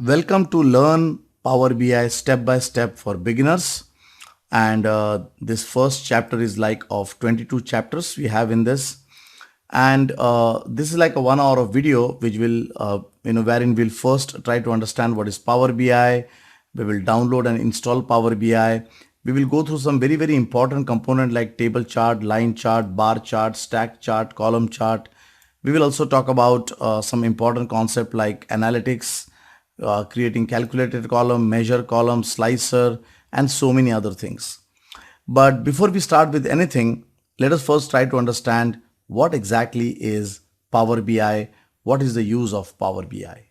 Welcome to Learn Power BI Step by Step for Beginners. And this first chapter is like of 22 chapters we have in this. And this is like a 1 hour of video which will, wherein we'll first try to understand what is Power BI. We will download and install Power BI. We will go through some very, very important component like table chart, line chart, bar chart, stack chart, column chart. We will also talk about some important concept like analytics, creating calculated column, measure column, slicer, and so many other things. But before we start with anything, let us first try to understand what exactly is Power BI, what is the use of Power BI.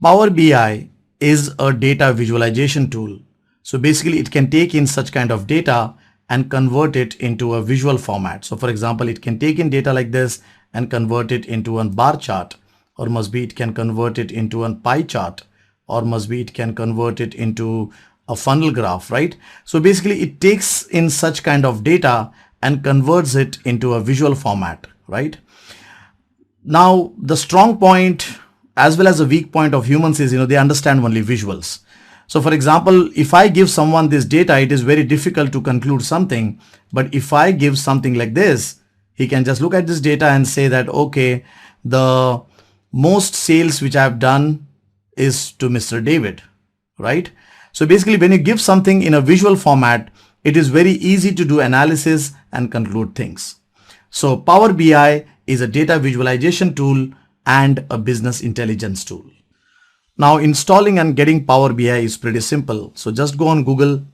Power BI is a data visualization tool. So basically it can take in such kind of data and convert it into a visual format. So for example, it can take in data like this and convert it into a bar chart, or must be it can convert it into a pie chart, or must be it can convert it into a funnel graph, right? So basically it takes in such kind of data and converts it into a visual format, right? Now the strong point as well as the weak point of humans is, they understand only visuals. So for example, if I give someone this data, it is very difficult to conclude something. But if I give something like this, he can just look at this data and say that, okay, the most sales which I have done is to Mr. David, right? So basically when you give something in a visual format, it is very easy to do analysis and conclude things. So Power BI is a data visualization tool and a business intelligence tool. Now installing and getting Power BI is pretty simple. So just go on Google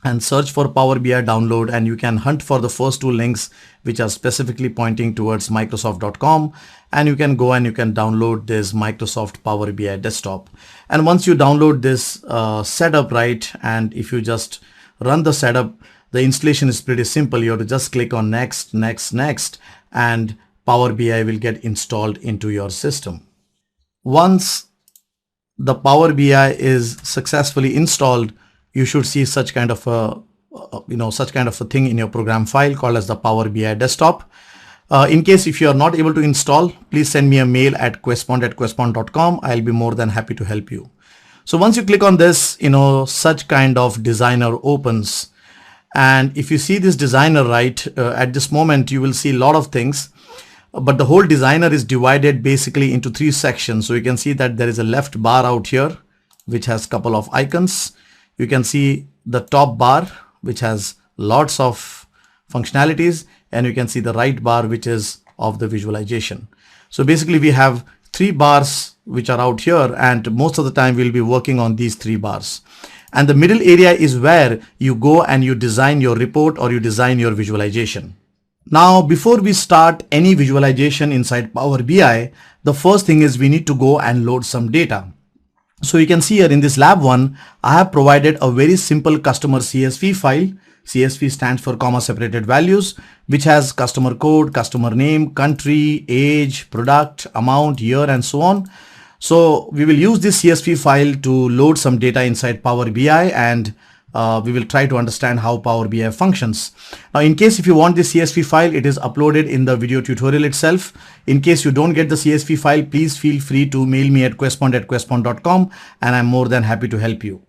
and search for Power BI download, and you can hunt for the first two links which are specifically pointing towards Microsoft.com, and you can go and you can download this Microsoft Power BI desktop. And once you download this setup, right, and if you just run the setup, the installation is pretty simple. You have to just click on next, next, next, and Power BI will get installed into your system. Once the Power BI is successfully installed, you should see such kind of a thing in your program file called as the Power BI desktop. In case if you are not able to install, please send me a mail at questpond@questpond.com. I'll be more than happy to help you. So once you click on this, such kind of designer opens. And if you see this designer, right, at this moment, you will see a lot of things. But the whole designer is divided basically into 3 sections. So you can see that there is a left bar out here, which has a couple of icons. You can see the top bar, which has lots of functionalities, and you can see the right bar, which is of the visualization. So basically we have 3 bars which are out here, and most of the time we'll be working on these 3 bars. And the middle area is where you go and you design your report or you design your visualization. Now, before we start any visualization inside Power BI, the first thing is we need to go and load some data. So you can see here in this lab 1, I have provided a very simple customer CSV file. CSV stands for comma separated values, which has customer code, customer name, country, age, product, amount, year, and so on. So we will use this CSV file to load some data inside Power BI, and we will try to understand how Power BI functions. Now, in case if you want this CSV file, it is uploaded in the video tutorial itself. In case you don't get the CSV file, please feel free to mail me at questpond@questpond.com, and I'm more than happy to help you.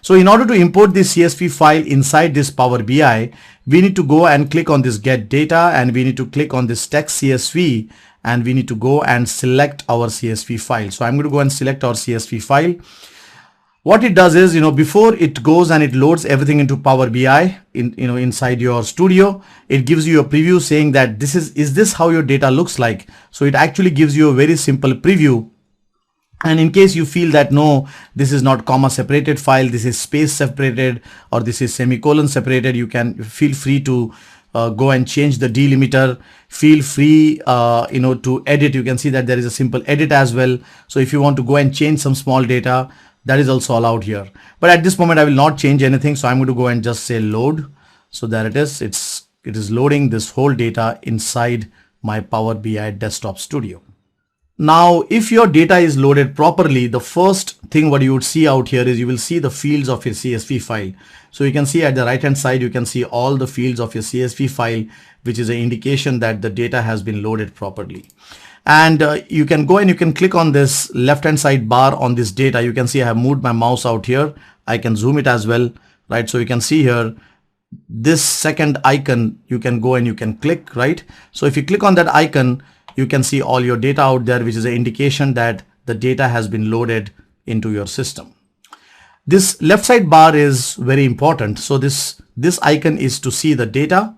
So in order to import this CSV file inside this Power BI, we need to go and click on this get data, and we need to click on this text CSV, and we need to go and select our CSV file. So I'm going to go and select our CSV file. What it does is, before it goes and it loads everything into Power BI inside your studio, it gives you a preview saying that is this how your data looks like? So it actually gives you a very simple preview. And in case you feel that no, this is not comma separated file, this is space separated, or this is semicolon separated, you can feel free to go and change the delimiter. Feel free to edit. You can see that there is a simple edit as well. So if you want to go and change some small data, that is also allowed here. But at this moment I will not change anything, so I'm going to go and just say load. So there it is. It is loading this whole data inside my Power BI desktop studio. Now, if your data is loaded properly, the first thing what you would see out here is you will see the fields of your CSV file. So you can see at the right hand side, you can see all the fields of your CSV file, which is an indication that the data has been loaded properly. And you can go and you can click on this left hand side bar on this data. You can see I have moved my mouse out here. I can zoom it as well, right? So you can see here this second icon, you can go and you can click, right? So if you click on that icon, you can see all your data out there, which is an indication that the data has been loaded into your system. This left side bar is very important. So this icon is to see the data.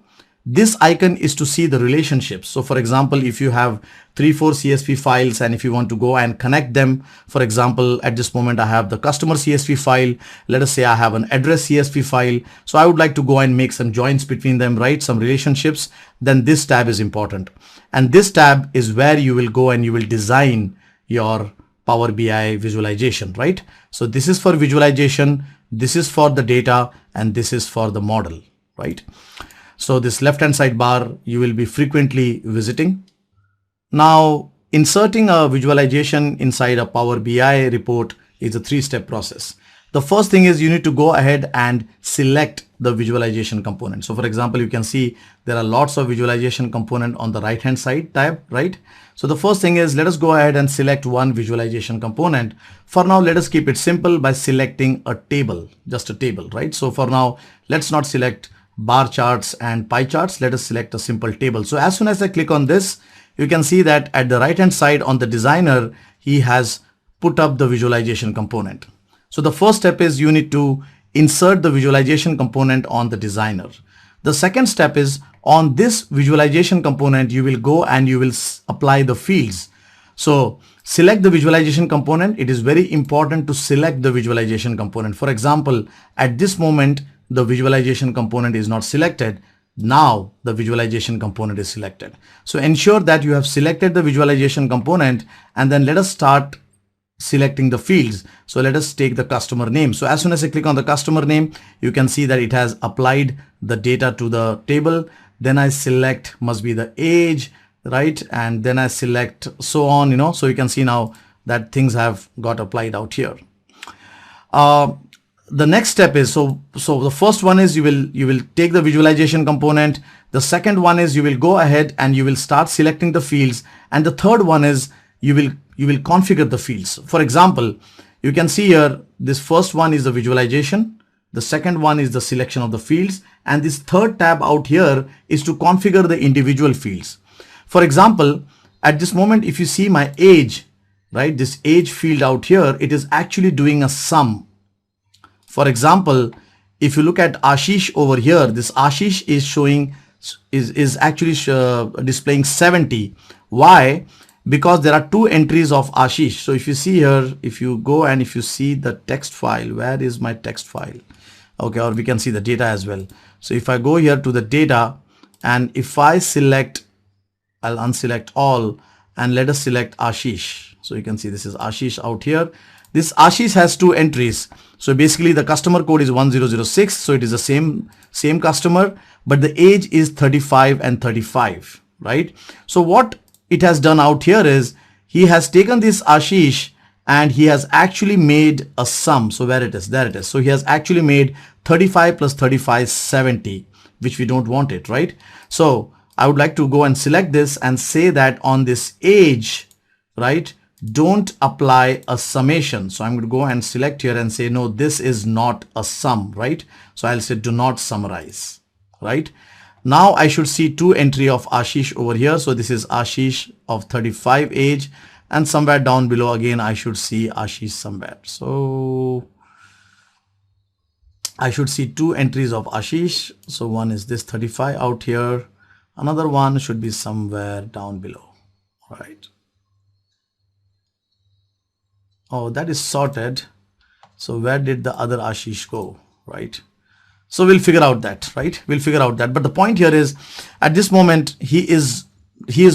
This icon is to see the relationships. So for example, if you have 3-4 CSV files and if you want to go and connect them, for example, at this moment I have the customer CSV file. Let us say I have an address CSV file. So I would like to go and make some joins between them, right? Some relationships. Then this tab is important. And this tab is where you will go and you will design your Power BI visualization, right? So this is for visualization, this is for the data, and this is for the model, right? So this left hand side bar you will be frequently visiting. Now inserting a visualization inside a Power BI report is a 3-step process. The first thing is you need to go ahead and select the visualization component. So for example, you can see there are lots of visualization component on the right hand side tab, right? So the first thing is let us go ahead and select one visualization component. For now, let us keep it simple by selecting a table, just a table, right? So for now, let's not select bar charts and pie charts. Let us select a simple table. So as soon as I click on this, you can see that at the right hand side on the designer, he has put up the visualization component. So the first step is you need to insert the visualization component on the designer. The second step is on this visualization component, you will go and you will apply the fields. So select the visualization component. It is very important to select the visualization component. For example, at this moment, the visualization component is not selected. Now the visualization component is selected. So ensure that you have selected the visualization component and then let us start selecting the fields. So let us take the customer name. So as soon as I click on the customer name, you can see that it has applied the data to the table. Then I select must be the age, right? And then I select so on, you know, so you can see now that things have got applied out here. The next step is, so the first one is you will take the visualization component. The second one is you will go ahead and you will start selecting the fields. And the third one is you will configure the fields. For example, you can see here, this first one is the visualization. The second one is the selection of the fields. And this third tab out here is to configure the individual fields. For example, at this moment, if you see my age, right, this age field out here, it is actually doing a sum. For example, if you look at Ashish over here, this Ashish is showing, is actually displaying 70. Why? Because there are two entries of Ashish. So if you see here, if you go and if you see the text file, where is my text file? Okay, or we can see the data as well. So if I go here to the data and if I select, I'll unselect all and let us select Ashish. So you can see this is Ashish out here. This Ashish has two entries. So basically the customer code is 1006. So it is the same customer, but the age is 35 and 35, right? So what it has done out here is he has taken this Ashish and he has actually made a sum. So where it is, there it is. So he has actually made 35 plus 35, 70, which we don't want it, right? So I would like to go and select this and say that on this age, right, don't apply a summation. So I'm going to go and select here and say, no, this is not a sum, right? So I'll say do not summarize, right? Now I should see two entry of Ashish over here. So this is Ashish of 35 age, and somewhere down below again, I should see Ashish somewhere. So I should see two entries of Ashish. So one is this 35 out here. Another one should be somewhere down below, right? Oh, that is sorted. So where did the other Ashish go, right? So we'll figure out that, right? We'll figure out that. But the point here is at this moment, he is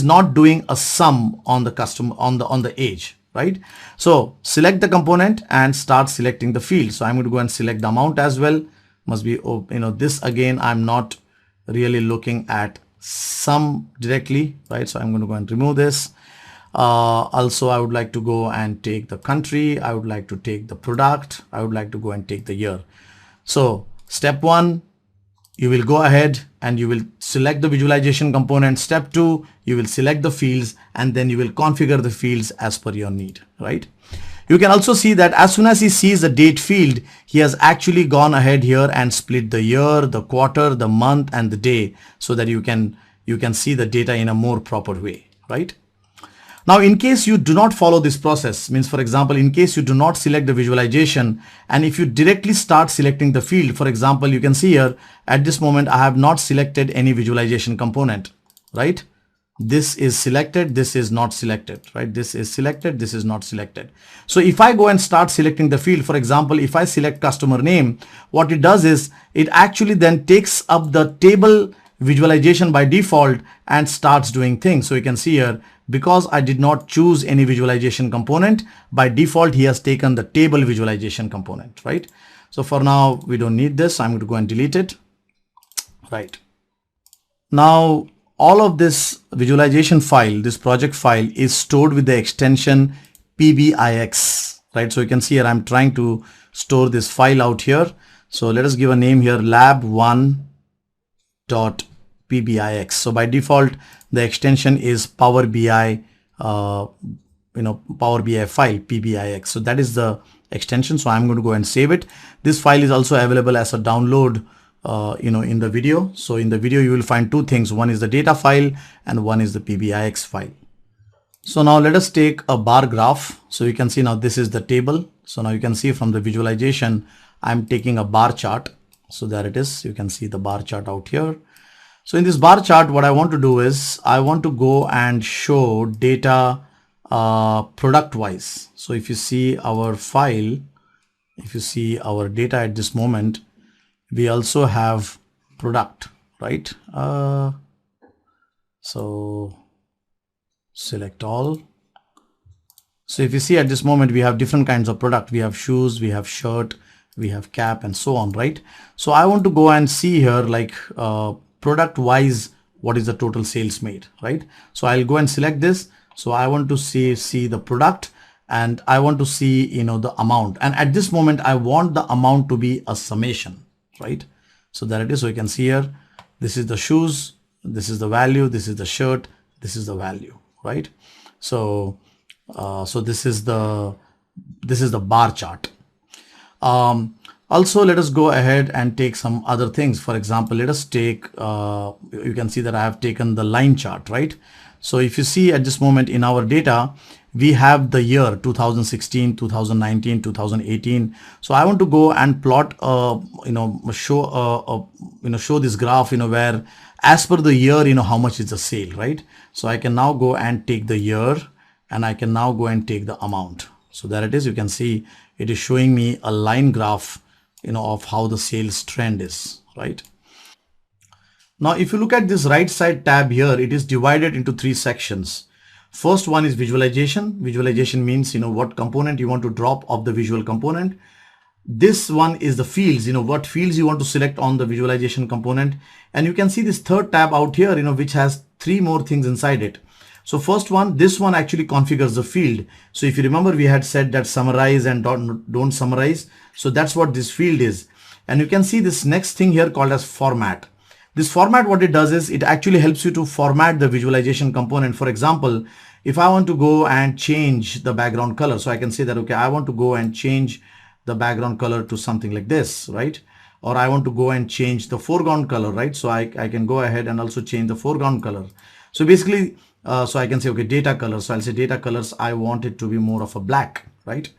not doing a sum on the customer, on the age, right? So select the component and start selecting the field. So I'm going to go and select the amount as well. Must be, you know, this again, I'm not really looking at sum directly, right? So I'm going to go and remove this. Also, I would like to go and take the country. I would like to take the product. I would like to go and take the year. So step one, you will go ahead and you will select the visualization component. Step 2, you will select the fields and then you will configure the fields as per your need, right? You can also see that as soon as he sees the date field, he has actually gone ahead here and split the year, the quarter, the month and the day, so that you can see the data in a more proper way, right? Now, in case you do not follow this process, means for example, in case you do not select the visualization, and if you directly start selecting the field, for example, you can see here at this moment, I have not selected any visualization component, right? This is selected, this is not selected, right? This is selected, this is not selected. So if I go and start selecting the field, for example, if I select customer name, what it does is it actually then takes up the table visualization by default and starts doing things. So you can see here, because I did not choose any visualization component, by default he has taken the table visualization component, right? So for now we don't need this. I'm going to go and delete it, right? Now all of this visualization file, this project file, is stored with the extension PBIX, right? So you can see here I'm trying to store this file out here. So let us give a name here, lab1.pbix. So by default the extension is Power BI, Power BI file PBIX. So that is the extension. So I'm going to go and save it. This file is also available as a download in the video. So in the video you will find two things. One is the data file and one is the PBIX file. So now let us take a bar graph. So you can see now this is the table. So now you can see from the visualization I'm taking a bar chart. So there it is. You can see the bar chart out here. So in this bar chart, what I want to do is I want to go and show data product wise. So if you see our file, if you see our data at this moment, we also have product, right? So select all. So if you see at this moment, we have different kinds of product. We have shoes, we have shirt, we have cap and so on, right? So I want to go and see here like product wise, what is the total sales made, right? So I'll go and select this. So I want to see the product and I want to see, the amount. And at this moment, I want the amount to be a summation, right? So there it is. So you can see here, this is the shoes, this is the value, this is the shirt, this is the value, right? So, so this is the bar chart. Also, let us go ahead and take some other things. For example, let us take, you can see that I have taken the line chart, right? So if you see at this moment in our data, we have the year 2016, 2019, 2018. So I want to go and plot, show this graph, where as per the year, how much is the sale, right? So I can now go and take the year and I can now go and take the amount. So there it is. You can see it is showing me a line graph, of how the sales trend is, right? Now, if you look at this right side tab here, it is divided into 3 sections. First one is visualization. Visualization means, what component you want to drop of the visual component. This one is the fields, what fields you want to select on the visualization component. And you can see this third tab out here, which has 3 more things inside it. So first one, this one actually configures the field. So if you remember, we had said that summarize and don't summarize. So that's what this field is. And you can see this next thing here called as format. This format, what it does is it actually helps you to format the visualization component. For example, if I want to go and change the background color, so I can say that, okay, I want to go and change the background color to something like this, right? Or I want to go and change the foreground color, right? So I can go ahead and also change the foreground color. So basically, so I can say, okay, data color. So I'll say data colors, I want it to be more of a black, right?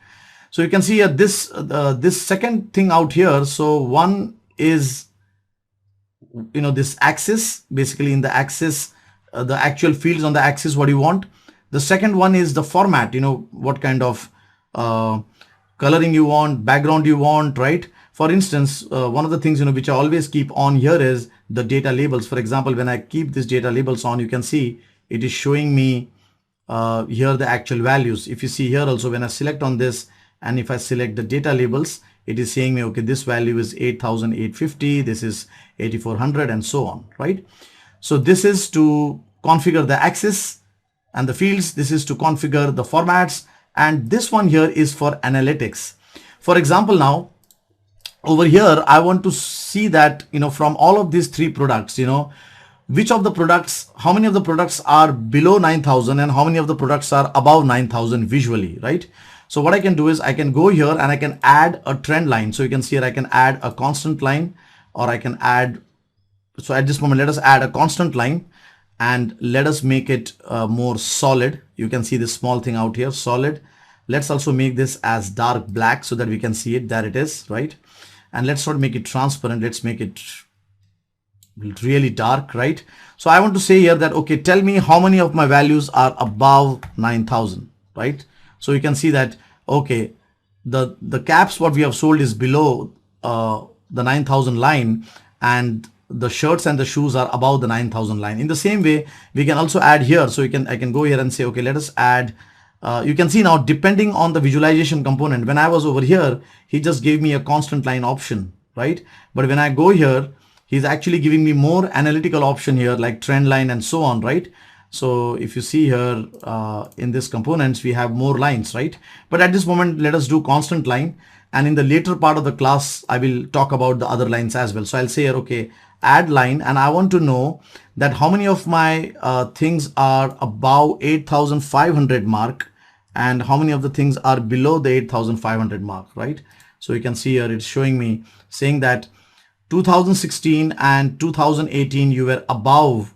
So you can see here this second thing out here. So one is, this axis, basically in the axis, the actual fields on the axis, what you want. The second one is the format, what kind of coloring you want, background you want, right? For instance, one of the things, which I always keep on here is the data labels. For example, when I keep this data labels on, you can see it is showing me here the actual values. If you see here also, when I select on this and if I select the data labels, it is saying me, okay, this value is 8,850, this is 8,400 and so on, right? So this is to configure the axis and the fields. This is to configure the formats. And this one here is for analytics. For example, now, over here, I want to see that, from all of these three products, which of the products, how many of the products are below 9,000 and how many of the products are above 9,000 visually, right? So what I can do is I can go here and I can add a trend line. So you can see here I can add a constant line, or I can add, so at this moment, let us add a constant line and let us make it more solid. You can see this small thing out here, solid. Let's also make this as dark black so that we can see it. There it is, right? And let's not make it transparent. Let's make it really dark, right? So I want to say here that, okay, tell me how many of my values are above 9,000, right? So you can see that, okay, the caps what we have sold is below the 9,000 line, and the shirts and the shoes are above the 9,000 line. In the same way, we can also add here. So I can go here and say, okay, let us add. You can see now, depending on the visualization component, when I was over here, he just gave me a constant line option, right? But when I go here, he's actually giving me more analytical option here, like trend line and so on, right? So if you see here in this components, we have more lines, right? But at this moment, let us do constant line. And in the later part of the class, I will talk about the other lines as well. So I'll say here, okay, add line, and I want to know that how many of my things are above 8,500 mark and how many of the things are below the 8,500 mark, right? So you can see here it's showing me saying that 2016 and 2018 you were above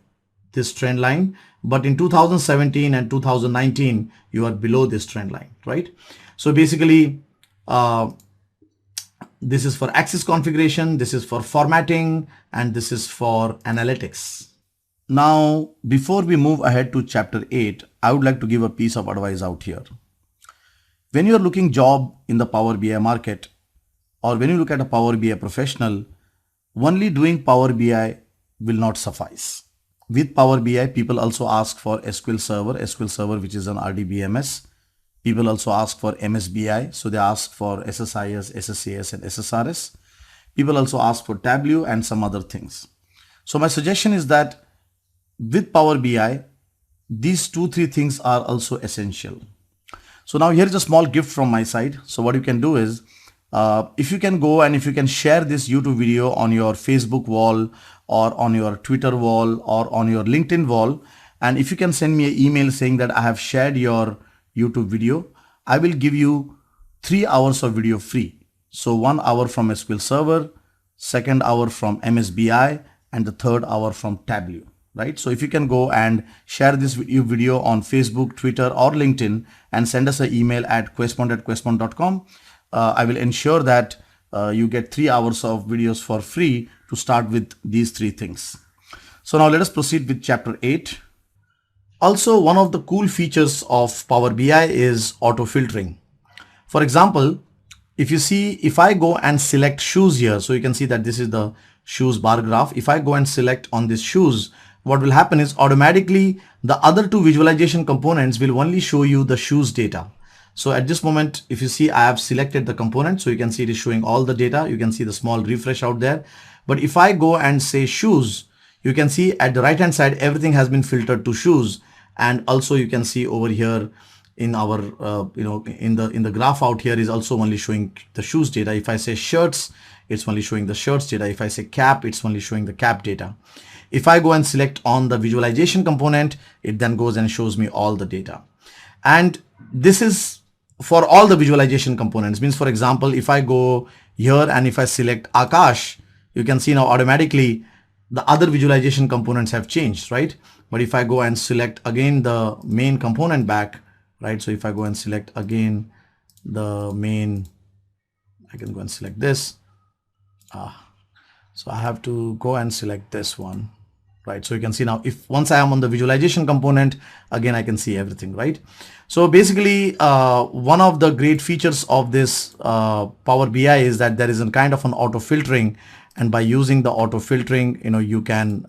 this trend line, but in 2017 and 2019 you are below this trend line, right? So basically this is for axis configuration, this is for formatting, and this is for analytics. Now, before we move ahead to chapter 8, I would like to give a piece of advice out here. When you are looking job in the Power BI market, or when you look at a Power BI professional, only doing Power BI will not suffice. With Power BI, people also ask for SQL Server, which is an RDBMS. People also ask for MSBI, so they ask for SSIS, SSAS, and SSRS. People also ask for Tableau and some other things. So my suggestion is that with Power BI, these 2-3 things are also essential. So now here is a small gift from my side. So what you can do is, if you can go and if you can share this YouTube video on your Facebook wall or on your Twitter wall or on your LinkedIn wall, and if you can send me an email saying that I have shared your YouTube video, I will give you 3 hours of video free. So 1 hour from SQL Server, 2nd hour from MSBI, and the 3rd hour from Tableau, right? So if you can go and share this video on Facebook, Twitter, or LinkedIn and send us an email at questpond@questpond.com, I will ensure that you get 3 hours of videos for free to start with these 3 things. So now let us proceed with chapter 8. Also, one of the cool features of Power BI is auto filtering. For example, if I go and select shoes here, so you can see that this is the shoes bar graph. If I go and select on this shoes, what will happen is automatically the other 2 visualization components will only show you the shoes data. So at this moment, if you see, I have selected the component, so you can see it is showing all the data. You can see the small refresh out there. But if I go and say shoes, you can see at the right hand side, everything has been filtered to shoes. And also you can see over here in our, in the graph out here is also only showing the shoes data. If I say shirts, it's only showing the shirts data. If I say cap, it's only showing the cap data. If I go and select on the visualization component, it then goes and shows me all the data. And this is for all the visualization components. Means, for example, if I go here and if I select Akash, you can see now automatically the other visualization components have changed, right? But if I go and select again the main component back, right? So if I go and select again the main, I can go and select this. So I have to go and select this one, right? So you can see now, if once I am on the visualization component, again, I can see everything, right? So basically, one of the great features of this Power BI is that there is a kind of an auto filtering, and by using the auto filtering, you can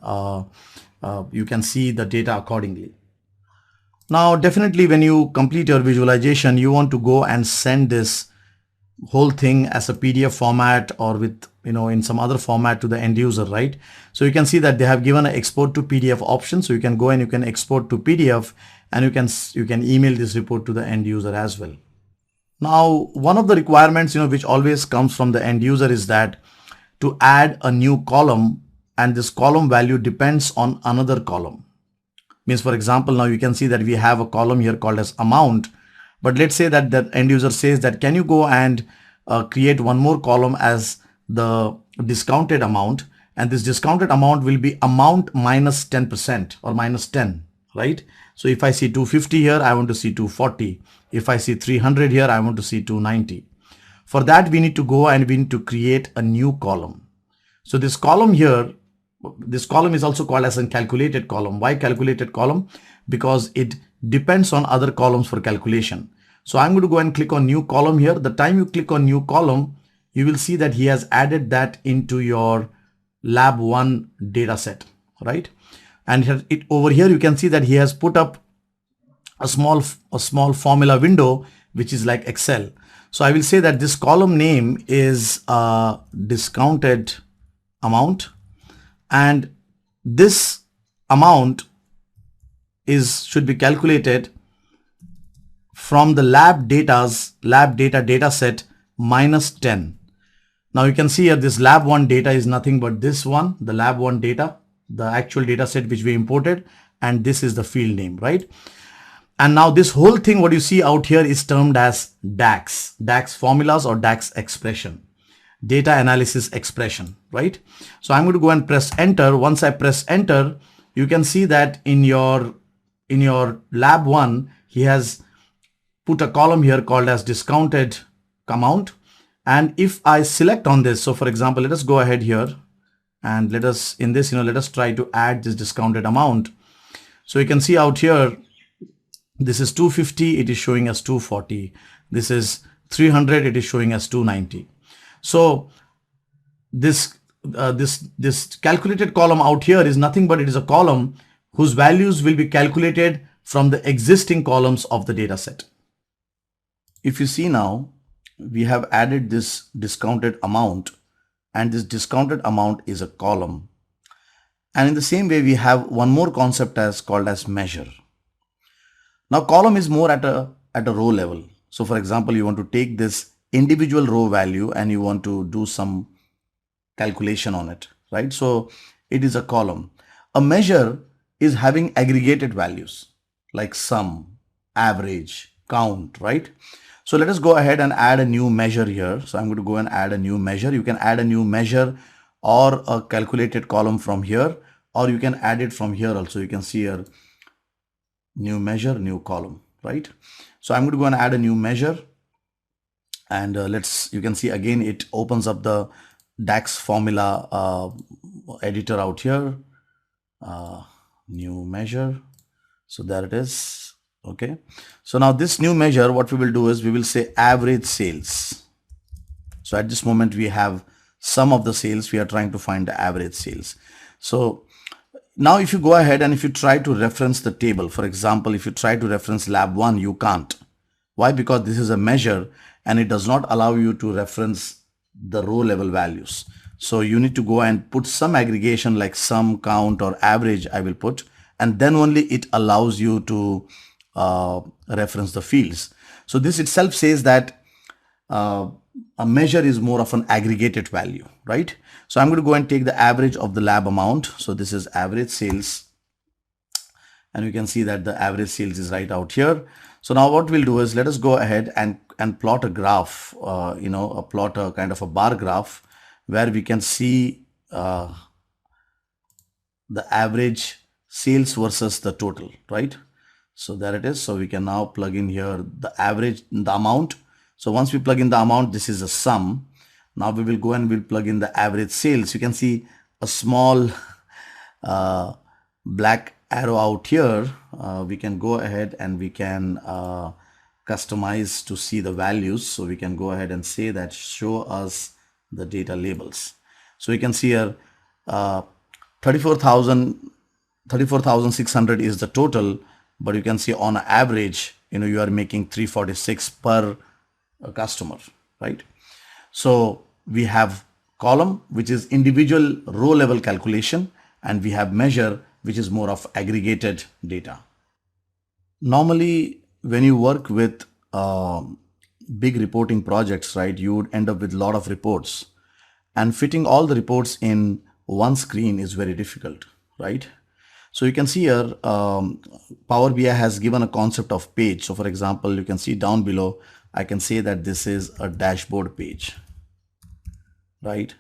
see the data accordingly. Now, definitely when you complete your visualization, you want to go and send this whole thing as a PDF format or with, in some other format to the end user, right? So you can see that they have given an export to PDF option. So you can go and you can export to PDF, and you can email this report to the end user as well. Now, one of the requirements, which always comes from the end user is that to add a new column, and this column value depends on another column. Means, for example, now you can see that we have a column here called as amount, but let's say that the end user says that can you go and create one more column as the discounted amount, and this discounted amount will be amount minus 10% or minus 10, right? So if I see 250 here, I want to see 240. If I see 300 here, I want to see 290. For that, we need to go and we need to create a new column. So this column here, this column is also called as a calculated column. Why calculated column? Because it depends on other columns for calculation. So I'm going to go and click on new column here. The time you click on new column, you will see that he has added that into your lab 1 data set, right? And it over here, you can see that he has put up a small formula window, which is like Excel. So I will say that this column name is discounted amount, and this amount should be calculated from the lab data set minus 10. Now you can see here this lab 1 data is nothing but this one, the lab 1 data, the actual data set which we imported, and this is the field name, right? And now this whole thing, what you see out here is termed as DAX formulas or DAX expression, data analysis expression, right? So I'm going to go and press enter. Once I press enter, you can see that in your lab 1, he has put a column here called as discounted amount. And if I select on this, so for example, let us go ahead here and let us try to add this discounted amount. So you can see out here, this is 250, it is showing as 240. This is 300, it is showing as 290. So this calculated column out here is nothing but it is a column whose values will be calculated from the existing columns of the data set. If you see now, we have added this discounted amount, and this discounted amount is a column. And in the same way, we have one more concept called as measure. Now column is more at a row level. So for example, you want to take this individual row value and you want to do some calculation on it, right? So it is a column. A measure is having aggregated values like sum, average, count, right? So let us go ahead and add a new measure here. So I'm going to go and add a new measure. You can add a new measure or a calculated column from here, or you can add it from here also. You can see here, new measure, new column, right? So I'm going to go and add a new measure, and you can see again, it opens up the DAX formula editor out here, new measure. So there it is. Okay. So now this new measure, what we will do is we will say average sales. So at this moment we have sum of the sales. We are trying to find the average sales. So now if you go ahead and if you try to reference the table, for example, if you try to reference lab 1, you can't. Why? Because this is a measure and it does not allow you to reference the row level values. So you need to go and put some aggregation like sum, count, or average I will put, and then only it allows you to reference the fields. So this itself says that a measure is more of an aggregated value, right? So I'm going to go and take the average of the lab amount. So this is average sales, and you can see that the average sales is right out here. So now what we'll do is let us go ahead and plot a graph, plot a kind of a bar graph where we can see the average sales versus the total, right? So there it is. So we can now plug in here the average, the amount. So once we plug in the amount, this is a sum. Now we will go and we'll plug in the average sales. You can see a small black arrow out here. We can go ahead and we can customize to see the values. So we can go ahead and say that show us the data labels. So you can see here 34,600 is the total, but you can see on average, you are making 346 per customer, right? So we have column, which is individual row level calculation, and we have measure, which is more of aggregated data. Normally, when you work with big reporting projects, right, you would end up with a lot of reports, and fitting all the reports in one screen is very difficult, right? So you can see here, Power BI has given a concept of page. So for example, you can see down below, I can say that this is a dashboard page, right?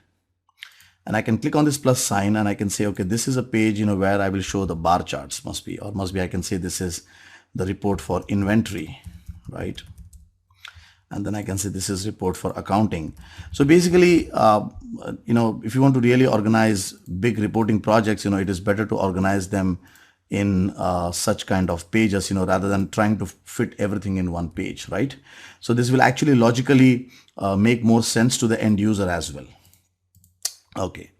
And I can click on this plus sign and I can say, okay, this is a page, where I will show the bar charts, must be I can say this is the report for inventory, right? And then I can say this is report for accounting. So basically, if you want to really organize big reporting projects, it is better to organize them in such kind of pages, rather than trying to fit everything in one page, right? So this will actually logically make more sense to the end user as well. Okay.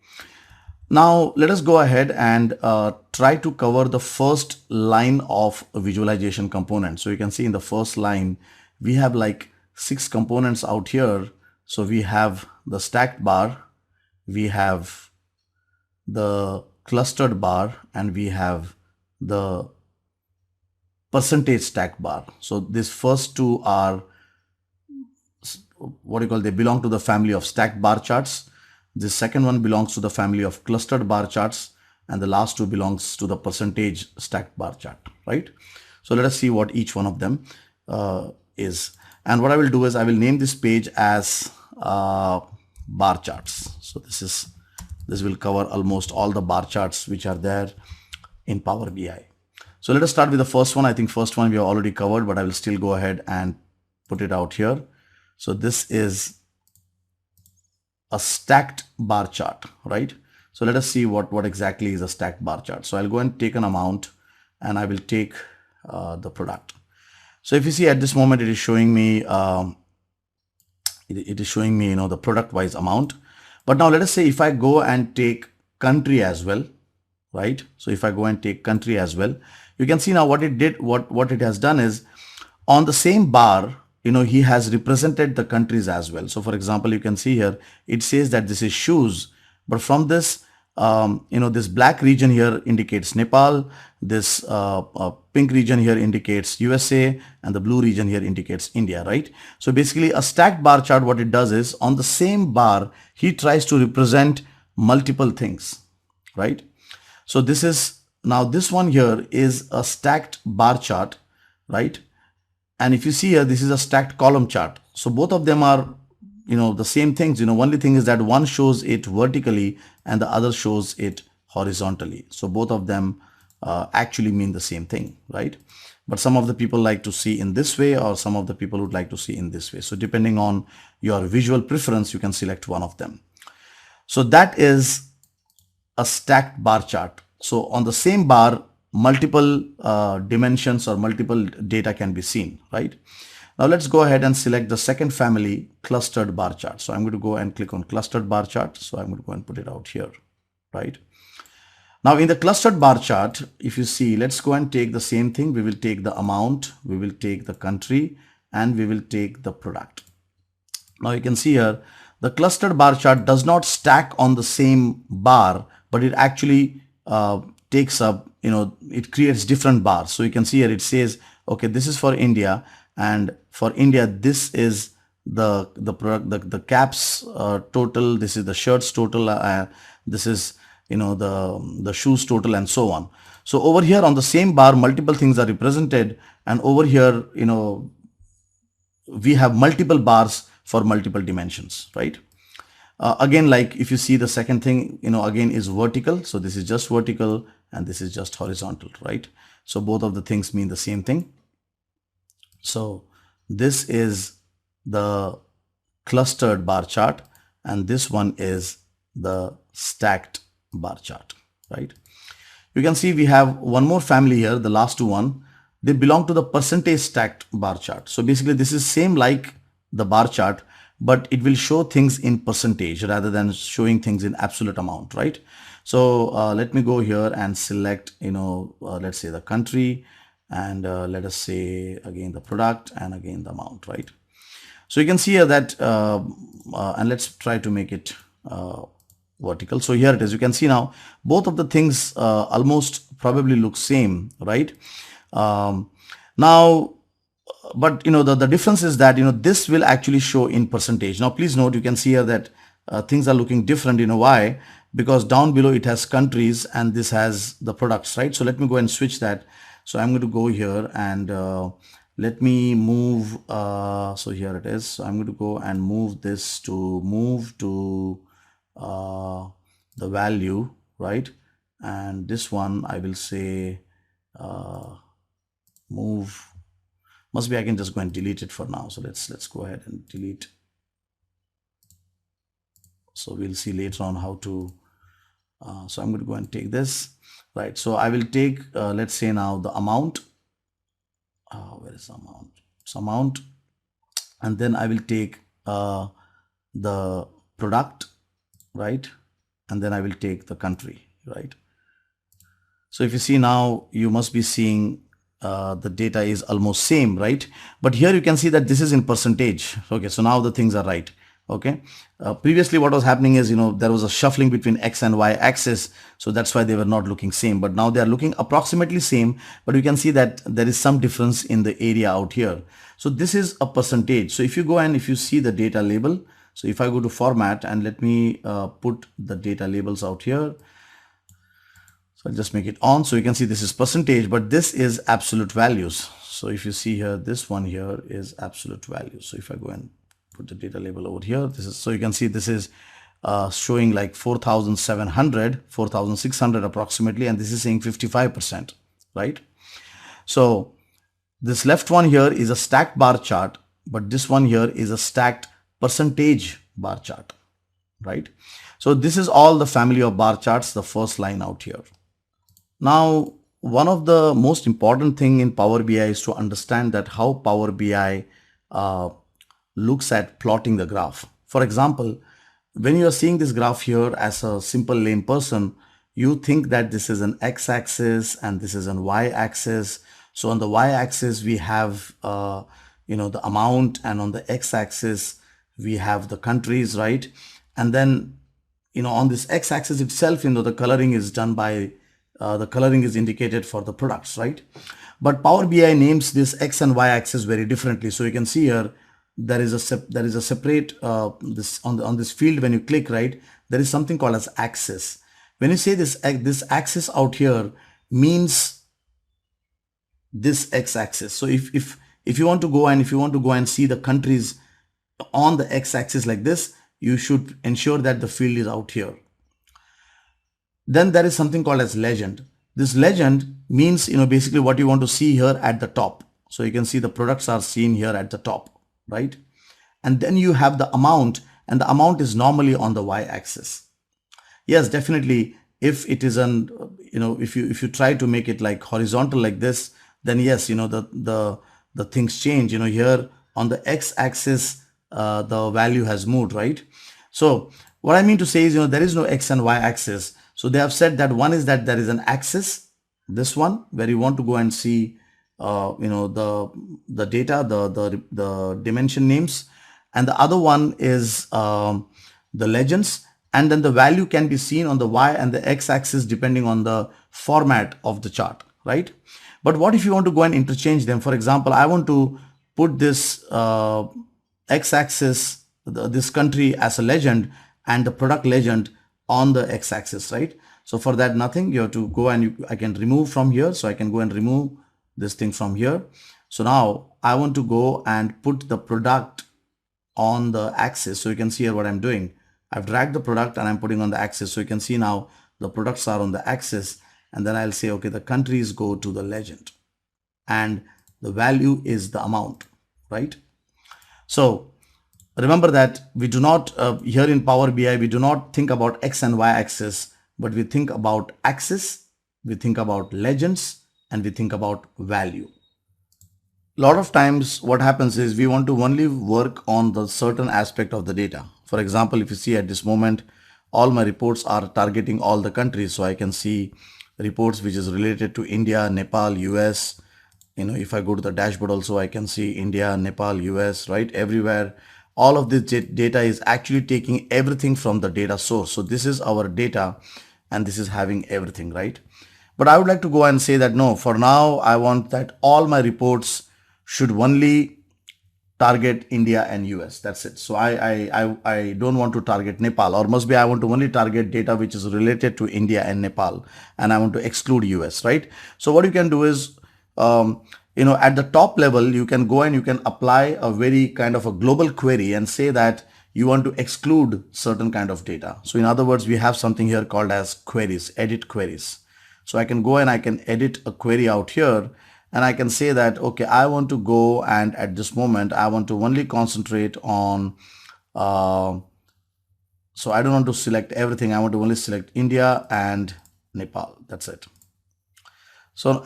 Now let us go ahead and try to cover the first line of a visualization component. So you can see in the first line, we have like 6 components out here. So we have the stacked bar, we have the clustered bar, and we have the percentage stack bar. So these first two are they belong to the family of stacked bar charts. The second one belongs to the family of clustered bar charts, and the last two belongs to the percentage stacked bar chart, right? So let us see what each one of them is. And what I will do is I will name this page as bar charts. So this will cover almost all the bar charts which are there in Power BI. So let us start with the first one. I think first one we have already covered, but I will still go ahead and put it out here. So this is a stacked bar chart, right? So let us see what exactly is a stacked bar chart. So I'll go and take an amount and I will take the product. So if you see at this moment, it is showing me the product wise amount. But now let us say if I go and take country as well, right? So if I go and take country as well, you can see now what it did, what it has done is on the same bar, he has represented the countries as well. So for example, you can see here, it says that this is shoes, but from this, this black region here indicates Nepal, this pink region here indicates USA, and the blue region here indicates India, right? So basically a stacked bar chart, what it does is on the same bar, he tries to represent multiple things, right? So this one here is a stacked bar chart, right? And if you see here, this is a stacked column chart. So both of them are, the same things. Only thing is that one shows it vertically and the other shows it horizontally. So both of them actually mean the same thing, right? But some of the people like to see in this way, or some of the people would like to see in this way. So depending on your visual preference, you can select one of them. So that is a stacked bar chart. So on the same bar, multiple dimensions or multiple data can be seen, right? Now let's go ahead and select the second family, clustered bar chart. So I'm going to go and click on clustered bar chart. So I'm going to go and put it out here, right? Now in the clustered bar chart, if you see, let's go and take the same thing. We will take the amount, we will take the country, and we will take the product. Now you can see here, the clustered bar chart does not stack on the same bar, but it actually takes up, it creates different bars. So you can see here, it says, okay, this is for India, and for India, this is the product, the caps total, this is the shirts total, this is, the shoes total, and so on. So over here on the same bar, multiple things are represented, and over here, we have multiple bars for multiple dimensions, right? Again, like if you see the second thing, again is vertical. So this is just vertical and this is just horizontal, right? So both of the things mean the same thing. So this is the clustered bar chart, and this one is the stacked bar chart, right? You can see we have one more family here, the last one. They belong to the percentage stacked bar chart. So basically this is same like the bar chart, but it will show things in percentage rather than showing things in absolute amount, right? So let me go here and select, let's say the country, and let us say again the product, and again the amount, right? So you can see here that, and let's try to make it vertical. So here it is. You can see now both of the things almost probably look same, right? Now but the difference is that this will actually show in percentage. Now please note, you can see here that things are looking different. Why? Because down below it has countries and this has the products, right? So let me go and switch that. So I'm going to go here and let me move, so here it is. So I'm going to go and move this to the value, right? And this one I will say move, must be, I can just go and delete it for now. So let's go ahead and delete. So we'll see later on how to, so I'm going to go and take this, right? So I will take, let's say now the amount, where is the amount? It's amount, and then I will take the product, right? And then I will take the country, right? So if you see now, you must be seeing the data is almost same, right? But here you can see that this is in percentage. Okay, so now the things are right. Okay, previously what was happening is, there was a shuffling between X and Y axis. So that's why they were not looking same, but now they are looking approximately same, but you can see that there is some difference in the area out here. So this is a percentage. So if you go and if you see the data label, so if I go to format and let me put the data labels out here. So I'll just make it on. So you can see this is percentage, but this is absolute values. So if you see here, this one here is absolute values. So if I go and put the data label over here, this is, so you can see this is showing like 4,700, 4,600 approximately, and this is saying 55%, right? So this left one here is a stacked bar chart, but this one here is a stacked percentage bar chart, right? So this is all the family of bar charts, the first line out here. Now, one of the most important thing in Power BI is to understand that how Power BI looks at plotting the graph. For example, when you are seeing this graph here as a simple lame person, you think that this is an x-axis and this is an y-axis. So on the y-axis we have the amount, and on the x-axis we have the countries, right? And then on this x-axis itself, the coloring is done by the coloring is indicated for the products, right? But Power BI names this x and y axis very differently. So you can see here there is a separate this on this field. When you click, right, there is something called as axis. When you say this axis out here means this x-axis. So if you want to go and see the countries on the x-axis like this, you should ensure that the field is out here. Then there is something called as legend. This legend means, basically what you want to see here at the top. So you can see the products are seen here at the top, right? And then you have the amount, and the amount is normally on the y-axis. Yes, definitely. If it is if you try to make it like horizontal like this, then yes, the things change. Here on the x-axis, the value has moved, right? So what I mean to say is, there is no x and y axis. So they have said that one is that there is an axis, this one, where you want to go and see, the data, the dimension names, and the other one is the legends, and then the value can be seen on the y and the x axis depending on the format of the chart, right? But what if you want to go and interchange them? For example, I want to put this x axis, this country as a legend, and the product legend on the x-axis, right? So for that, nothing, you have to go and I can remove from here. So I can go and remove this thing from here. So now I want to go and put the product on the axis. So you can see here what I'm doing. I've dragged the product and I'm putting on the axis. So you can see now the products are on the axis, and then I'll say, okay, the countries go to the legend and the value is the amount, right? So remember that we do not, here in Power BI, we do not think about X and Y axis, but we think about axis, we think about legends, and we think about value. A lot of times what happens is we want to only work on the certain aspect of the data. For example, if you see at this moment, all my reports are targeting all the countries. So I can see reports which is related to India, Nepal, US. If I go to the dashboard also, I can see India, Nepal, US, right? Everywhere. All of this data is actually taking everything from the data source. So this is our data and this is having everything, right? But I would like to go and say that no, for now, I want that all my reports should only target India and US. That's it. So I don't want to target Nepal, or must be I want to only target data which is related to India and Nepal, and I want to exclude US, right? So what you can do is, at the top level, you can go and you can apply a very kind of a global query and say that you want to exclude certain kind of data. So in other words, we have something here called as queries, edit queries. So I can go and I can edit a query out here, and I can say that, okay, I want to go and at this moment, I want to only concentrate on, so I don't want to select everything. I want to only select India and Nepal. That's it. So,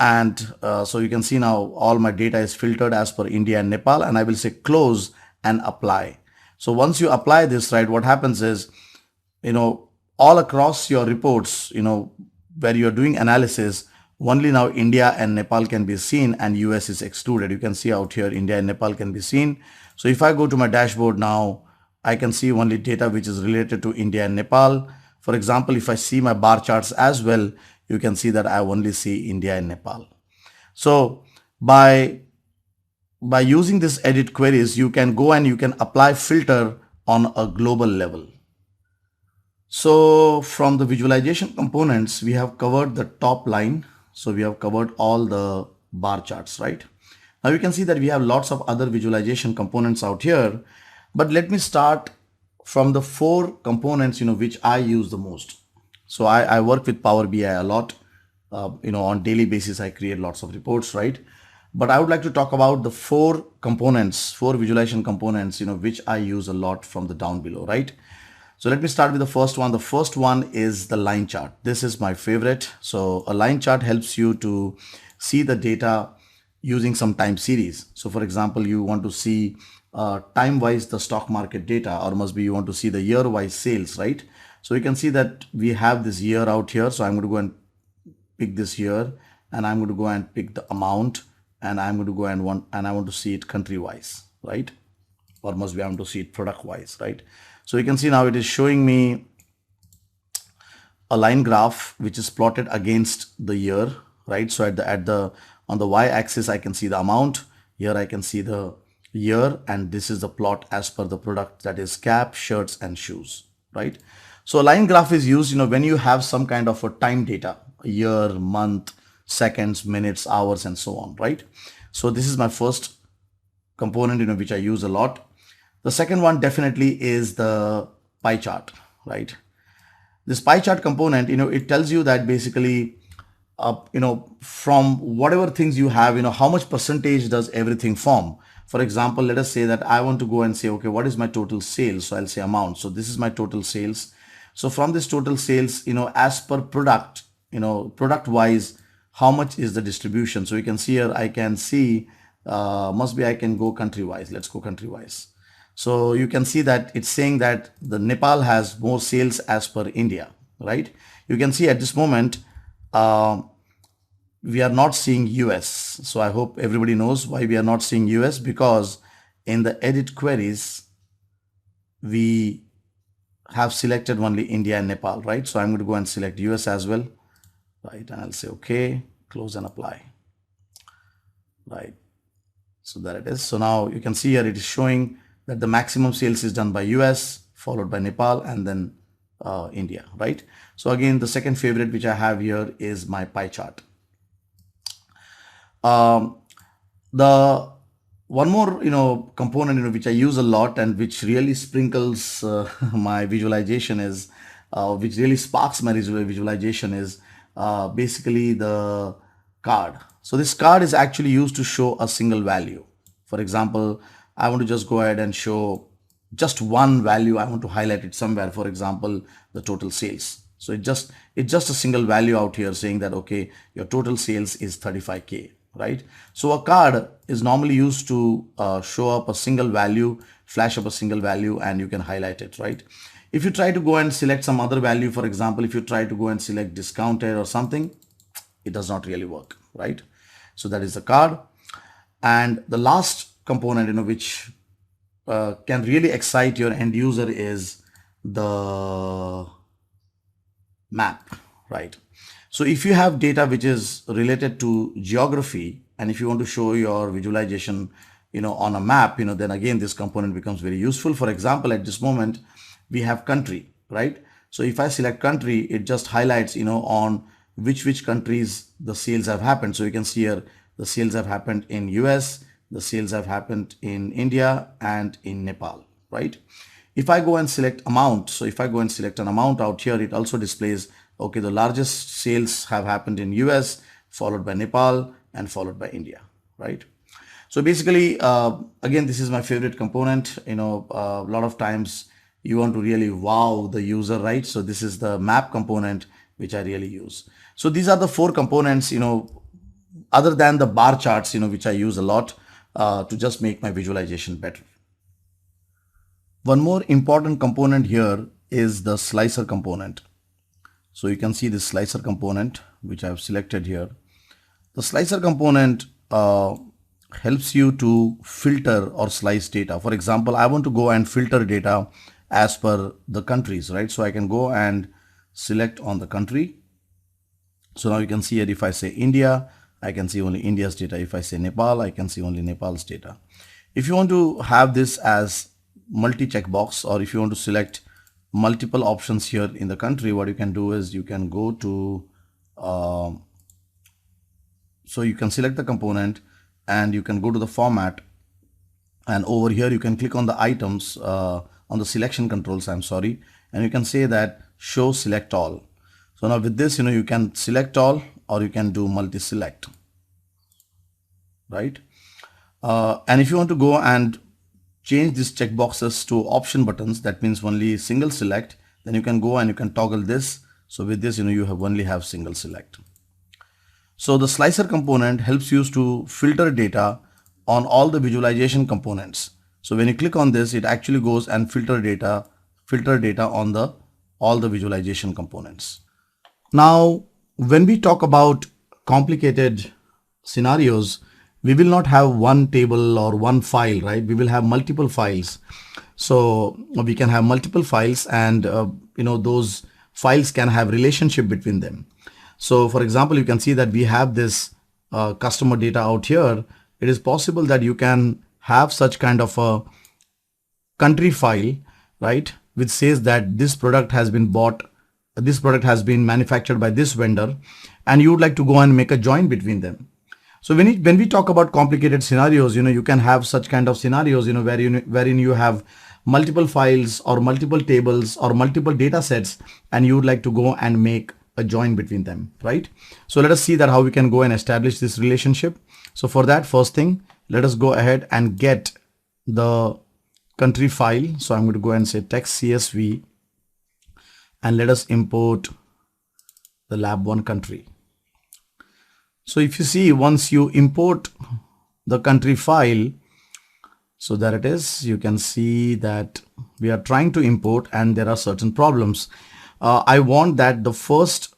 so you can see now all my data is filtered as per India and Nepal, and I will say close and apply. So once you apply this, right, what happens is, all across your reports, where you're doing analysis, only now India and Nepal can be seen and US is excluded. You can see out here, India and Nepal can be seen. So if I go to my dashboard now, I can see only data which is related to India and Nepal. For example, if I see my bar charts as well, you can see that I only see India and Nepal. So by using this edit queries, you can go and you can apply filter on a global level. So from the visualization components, we have covered the top line. So we have covered all the bar charts, right? Now you can see that we have lots of other visualization components out here, but let me start from the 4 components, which I use the most. So I work with Power BI a lot. On daily basis, I create lots of reports, right? But I would like to talk about the 4 components, 4 visualization components, which I use a lot from the down below, right? So let me start with the first one. The first one is the line chart. This is my favorite. So a line chart helps you to see the data using some time series. So for example, you want to see time-wise the stock market data, or must be you want to see the year-wise sales, right? So you can see that we have this year out here. So I'm going to go and pick this year, and I'm going to go and pick the amount, and I'm going to go and I want to see it country-wise, right? Or must be I want to see it product-wise, right? So you can see now it is showing me a line graph which is plotted against the year, right? So on the y-axis I can see the amount. Here I can see the year, and this is the plot as per the product, that is cap, shirts, and shoes, right? So a line graph is used, when you have some kind of a time data, a year, month, seconds, minutes, hours, and so on, right? So this is my first component, which I use a lot. The second one definitely is the pie chart, right? This pie chart component, it tells you that basically, from whatever things you have, how much percentage does everything form. For example, let us say that I want to go and say, okay, what is my total sales? So I'll say amount. So this is my total sales. So from this total sales, as per product, product wise, how much is the distribution? So you can see here, I can see, must be I can go country wise. Let's go country wise. So you can see that it's saying that the Nepal has more sales as per India, right? You can see at this moment, we are not seeing US. So I hope everybody knows why we are not seeing US, because in the edit queries, we have selected only India and Nepal, right? So I'm going to go and select US as well, right? And I'll say, okay, close and apply, right? So there it is. So now you can see here it is showing that the maximum sales is done by US, followed by Nepal, and then India, right? So again, the second favorite which I have here is my pie chart. The one more, component, which I use a lot and which really sprinkles my visualization is, which really sparks my visualization is basically the card. So this card is actually used to show a single value. For example, I want to just go ahead and show just one value. I want to highlight it somewhere. For example, the total sales. So it's just a single value out here saying that, okay, your total sales is 35K, right? So a card is normally used to show up a single value, flash up a single value, and you can highlight it, right? If you try to go and select some other value, for example, if you try to go and select discounted or something, it does not really work, right? So that is the card. And the last component, which can really excite your end user is the map, right? So if you have data which is related to geography, and if you want to show your visualization on a map, then again this component becomes very useful. For example, at this moment we have country, right? So if I select country, it just highlights, on which countries the sales have happened. So you can see here the sales have happened in US, the sales have happened in India and in Nepal, right? If I go and select amount, so if I go and select an amount out here, it also displays, okay, the largest sales have happened in US, followed by Nepal and followed by India, right? So basically, again, this is my favorite component. A lot of times you want to really wow the user, right? So this is the map component, which I really use. So these are the 4 components, other than the bar charts, which I use a lot to just make my visualization better. One more important component here is the slicer component. So you can see this slicer component, which I've selected here. The slicer component helps you to filter or slice data. For example, I want to go and filter data as per the countries, right? So I can go and select on the country. So now you can see here, if I say India, I can see only India's data. If I say Nepal, I can see only Nepal's data. If you want to have this as multi checkbox, or if you want to select multiple options here in the country, what you can do is you can go to, so you can select the component and you can go to the format, and over here you can click on the items, on the selection controls, I'm sorry, and you can say that show select all. So now with this, you can select all or you can do multi-select, right? And if you want to go and change these checkboxes to option buttons, that means only single select, then you can go and you can toggle this. So with this, you only have single select. So the slicer component helps you to filter data on all the visualization components. So when you click on this, it actually goes and filter data on all the visualization components. Now, when we talk about complicated scenarios, we will not have one table or one file, right? We will have multiple files. So we can have multiple files, and those files can have relationship between them. So for example, you can see that we have this customer data out here. It is possible that you can have such kind of a country file, right, which says that this product has been bought, this product has been manufactured by this vendor, and you would like to go and make a join between them. So when we talk about complicated scenarios, you can have such kind of scenarios, wherein you have multiple files or multiple tables or multiple data sets, and you would like to go and make a join between them, right? So let us see that how we can go and establish this relationship. So for that, first thing, let us go ahead and get the country file. So I'm going to go and say text CSV, and let us import the lab1 country. So if you see, once you import the country file, so there it is, you can see that we are trying to import and there are certain problems. I want that the first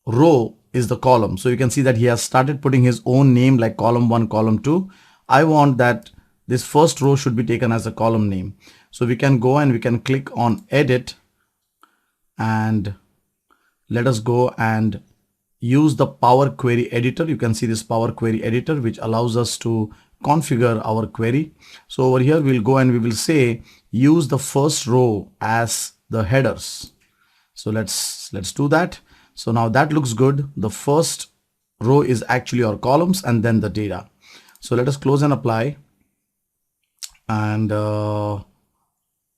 row is the column. So you can see that he has started putting his own name like column 1, column 2. I want that this first row should be taken as a column name. So we can go and we can click on edit, and let us go and use the Power Query Editor. You can see this Power Query Editor, which allows us to configure our query. So over here, we'll go and we will say use the first row as the headers. So let's do that. So now that looks good. The first row is actually our columns and then the data. So let us close and apply, and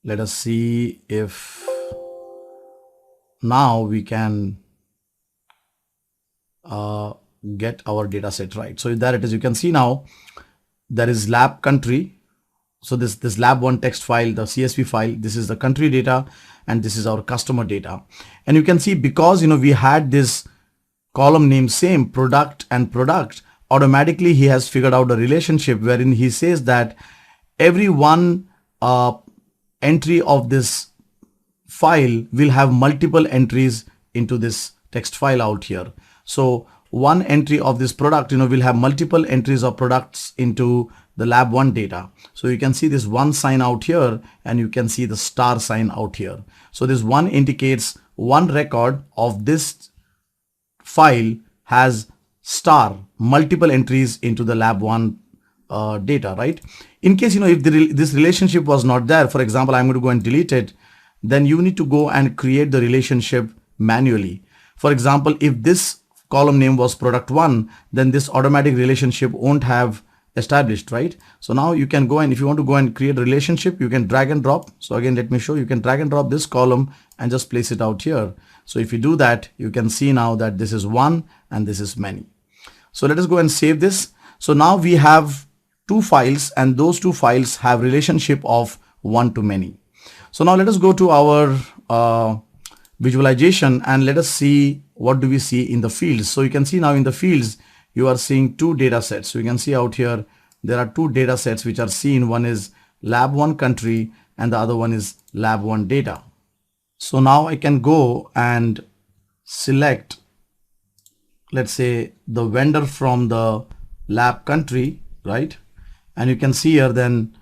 let us see if now we can get our data set right. So there it is. You can see now there is lab country. So this lab1 text file, the CSV file, this is the country data, and this is our customer data. And you can see, because we had this column name same, product and product, automatically he has figured out a relationship wherein he says that every one entry of this file will have multiple entries into this text file out here. So one entry of this product, will have multiple entries of products into the lab1 data. So you can see this 1 sign out here, and you can see the star sign out here. So this 1 indicates one record of this file has star, multiple entries into the lab1 data, right? In case, if this relationship was not there, for example, I'm going to go and delete it, then you need to go and create the relationship manually. For example, if this column name was product 1, then this automatic relationship won't have established, right? So now you can go and if you want to go and create a relationship, you can drag and drop. So again, let me show you can drag and drop this column and just place it out here. So if you do that, you can see now that this is 1 and this is many. So let us go and save this. So now we have 2 files and those 2 files have relationship of 1 to many. So now let us go to our visualization and let us see what do we see in the fields. So you can see now in the fields, you are seeing 2 data sets. So you can see out here, there are 2 data sets which are seen. One is lab 1 country and the other one is lab 1 data. So now I can go and select, let's say, the vendor from the lab country, right? And you can see here then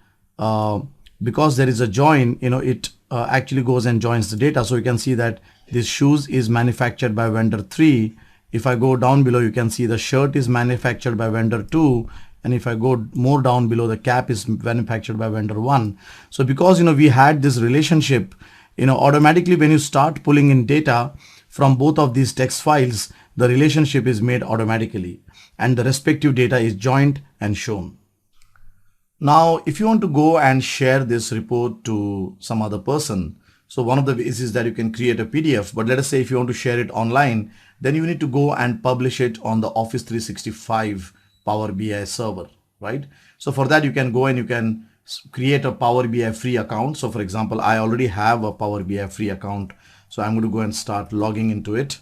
because there is a join, it actually goes and joins the data. So you can see that this shoes is manufactured by vendor 3. If I go down below, you can see the shirt is manufactured by vendor 2. And if I go more down below, the cap is manufactured by vendor 1. So because, we had this relationship, automatically when you start pulling in data from both of these text files, the relationship is made automatically and the respective data is joined and shown. Now, if you want to go and share this report to some other person, so one of the ways is that you can create a PDF, but let us say if you want to share it online, then you need to go and publish it on the Office 365 Power BI server, right? So for that, you can go and you can create a Power BI free account. So for example, I already have a Power BI free account. So I'm going to go and start logging into it.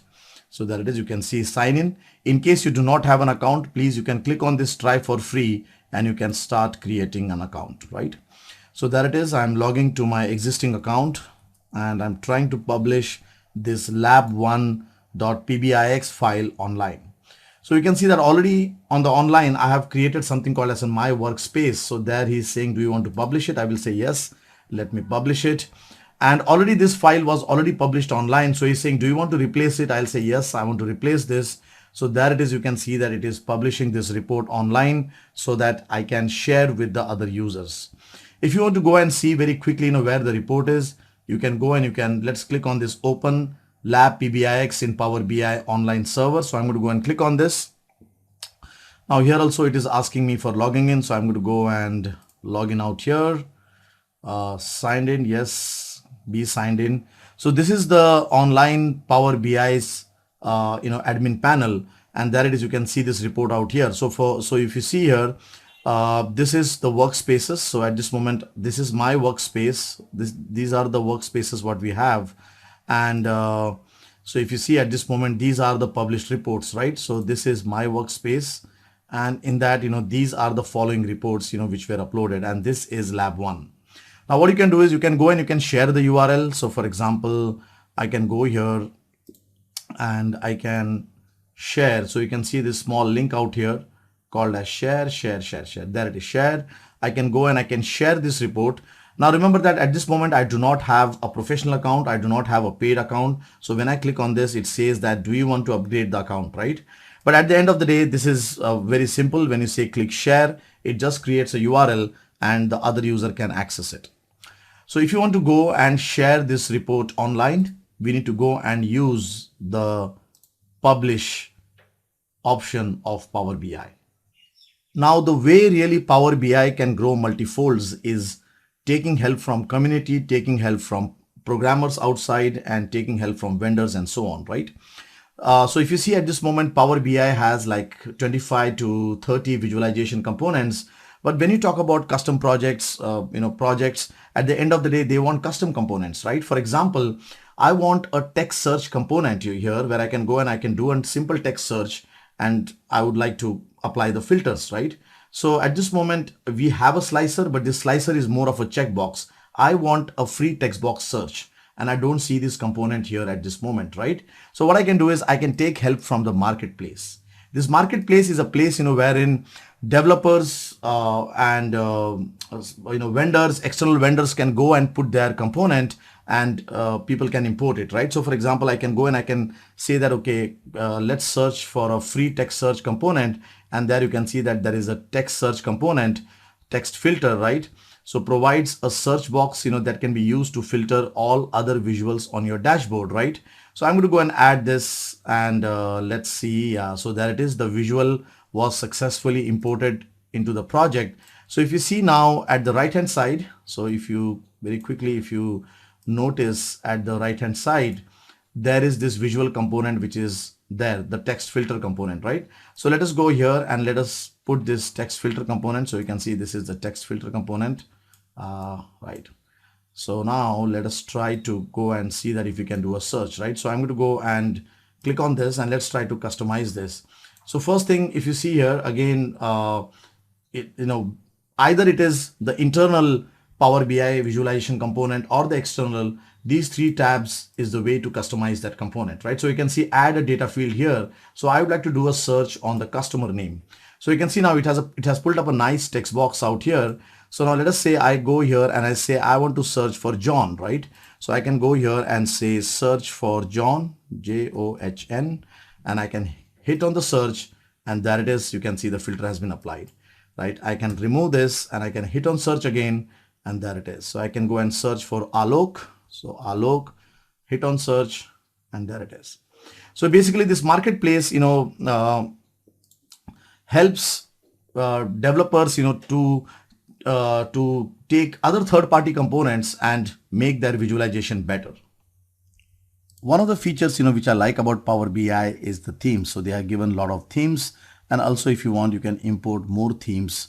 So there it is. You can see sign in. In case you do not have an account, please, you can click on this try for free and you can start creating an account, right? So there it is. I'm logging to my existing account and I'm trying to publish this lab1.pbix file online. So you can see that already on the online, I have created something called as a my workspace. So there he's saying, do you want to publish it? I will say yes, let me publish it. And already this file was already published online. So he's saying, do you want to replace it? I'll say yes, I want to replace this. So there it is. You can see that it is publishing this report online so that I can share with the other users. If you want to go and see very quickly, where the report is, you can go and you can, let's click on this open lab PBIX in Power BI online server. So I'm going to go and click on this. Now here also it is asking me for logging in. So I'm going to go and log in out here. Signed in. Yes, be signed in. So this is the online Power BI's admin panel, and there it is. You can see this report out here. So if you see here, this is the workspaces. So at this moment, this is my workspace. These are the workspaces what we have. And so if you see at this moment, these are the published reports, right? So this is my workspace. And in that, these are the following reports, which were uploaded. And this is lab 1. Now what you can do is you can go and you can share the URL. So for example, I can go here and I can share. So you can see this small link out here called as share. There it is, share. I can go and I can share this report. Now remember that at this moment, I do not have a professional account. I do not have a paid account. So when I click on this, it says that, do you want to upgrade the account, right? But at the end of the day, this is very simple. When you say click share, it just creates a URL and the other user can access it. So if you want to go and share this report online, we need to go and use the publish option of Power BI. Now the way really Power BI can grow multifolds is taking help from community, taking help from programmers outside, and taking help from vendors and so on, right? So if you see at this moment, Power BI has like 25 to 30 visualization components. But when you talk about custom projects, projects, at the end of the day, they want custom components, right? For example, I want a text search component here where I can go and I can do a simple text search, and I would like to apply the filters, right? So at this moment, we have a slicer, but this slicer is more of a checkbox. I want a free text box search, and I don't see this component here at this moment, right? So what I can do is I can take help from the marketplace. This marketplace is a place, wherein developers and vendors, external vendors can go and put their component, and people can import it, right? So for example, I can go and I can say that, okay, let's search for a free text search component, and there you can see that there is a text search component, text filter, right? So provides a search box, that can be used to filter all other visuals on your dashboard, right? So I'm going to go and add this, and let's see. So there it is. The visual was successfully imported into the project. So if you see now at the right hand side, so if you very quickly, if you notice at the right hand side, there is this visual component which is there, the text filter component, right? So let us go here and let us put this text filter component. So you can see this is the text filter component, right? So now let us try to go and see that if we can do a search, right? So I'm going to go and click on this, and let's try to customize this. So first thing, if you see here again, either it is the internal Power BI visualization component or the external, these three tabs is the way to customize that component, right? So you can see add a data field here. So I would like to do a search on the customer name. So you can see now it has pulled up a nice text box out here. So now let us say I go here and I say I want to search for John, right? So I can go here and say search for John, John, and I can hit on the search, and there it is. You can see the filter has been applied, right? I can remove this and I can hit on search again, and there it is. So I can go and search for Alok. So Alok, hit on search, and there it is. So basically this marketplace, helps developers, to take other third-party components and make their visualization better. One of the features, which I like about Power BI is the themes. So they are given a lot of themes, and also if you want, you can import more themes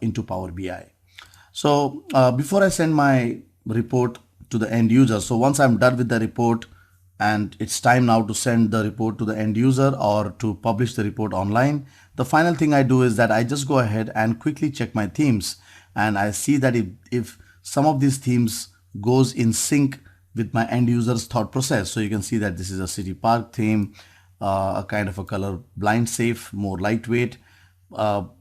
into Power BI. So before I send my report to the end user, so once I'm done with the report and it's time now to send the report to the end user or to publish the report online, the final thing I do is that I just go ahead and quickly check my themes, and I see that if some of these themes goes in sync with my end user's thought process. So you can see that this is a city park theme, a kind of a color blind safe, more lightweight,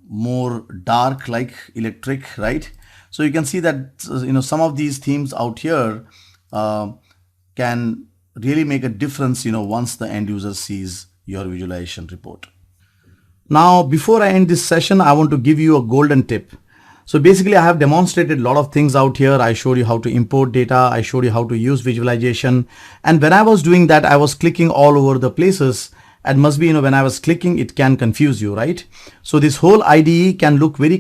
more dark like electric, right? So you can see that some of these themes out here can really make a difference once the end user sees your visualization report. Now before I end this session, I want to give you a golden tip. So basically I have demonstrated a lot of things out here. I showed you how to import data, I showed you how to use visualization, and when I was doing that I was clicking all over the places, and must be when I was clicking it can confuse you, right? So this whole IDE can look very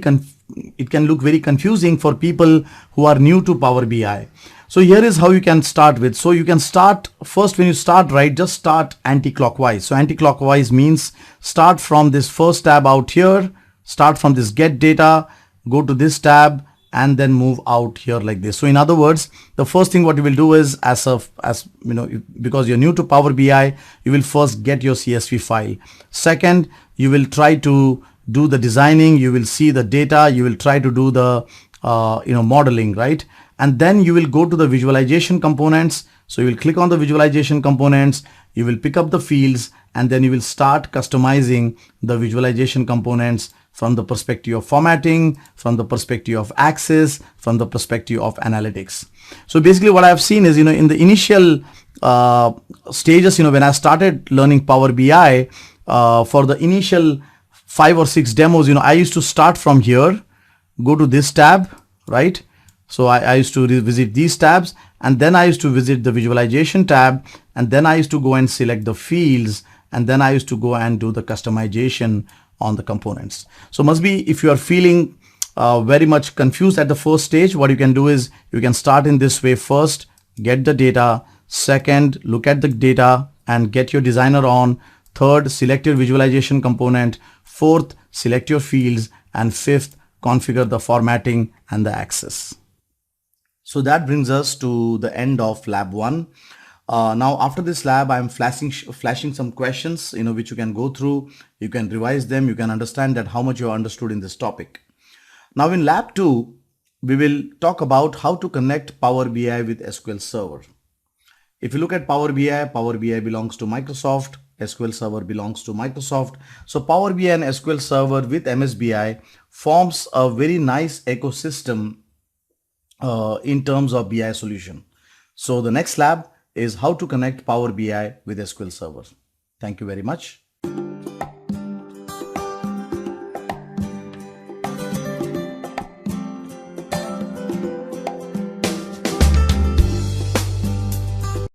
confusing for people who are new to Power BI. So here is how you can start with. So you can start first, when you start, right, just start anti-clockwise. So anti-clockwise means start from this first tab out here, start from this get data, go to this tab, and then move out here like this. So in other words, the first thing what you will do is because you're new to Power BI, you will first get your CSV file. Second, you will try to do the designing, you will see the data, you will try to do the modeling, right? And then you will go to the visualization components. So you will click on the visualization components, you will pick up the fields, and then you will start customizing the visualization components from the perspective of formatting, from the perspective of access, from the perspective of analytics. So basically what I have seen is, in the initial stages, when I started learning Power BI, for the initial 5 or 6 demos, I used to start from here, go to this tab, right? So I used to visit these tabs, and then I used to visit the visualization tab, and then I used to go and select the fields, and then I used to go and do the customization on the components. So must be, if you are feeling very much confused at the first stage, what you can do is you can start in this way. First, get the data. Second, look at the data and get your designer on. Third, select your visualization component. Fourth, select your fields. And fifth, configure the formatting and the access. So that brings us to the end of lab 1. Now after this lab, I'm flashing some questions, which you can go through, you can revise them, you can understand that how much you understood in this topic. Now in lab 2, we will talk about how to connect Power BI with SQL Server. If you look at Power BI belongs to Microsoft, SQL Server belongs to Microsoft. So Power BI and SQL Server with MSBI forms a very nice ecosystem in terms of BI solution. So the next lab is how to connect Power BI with SQL Server. Thank you very much.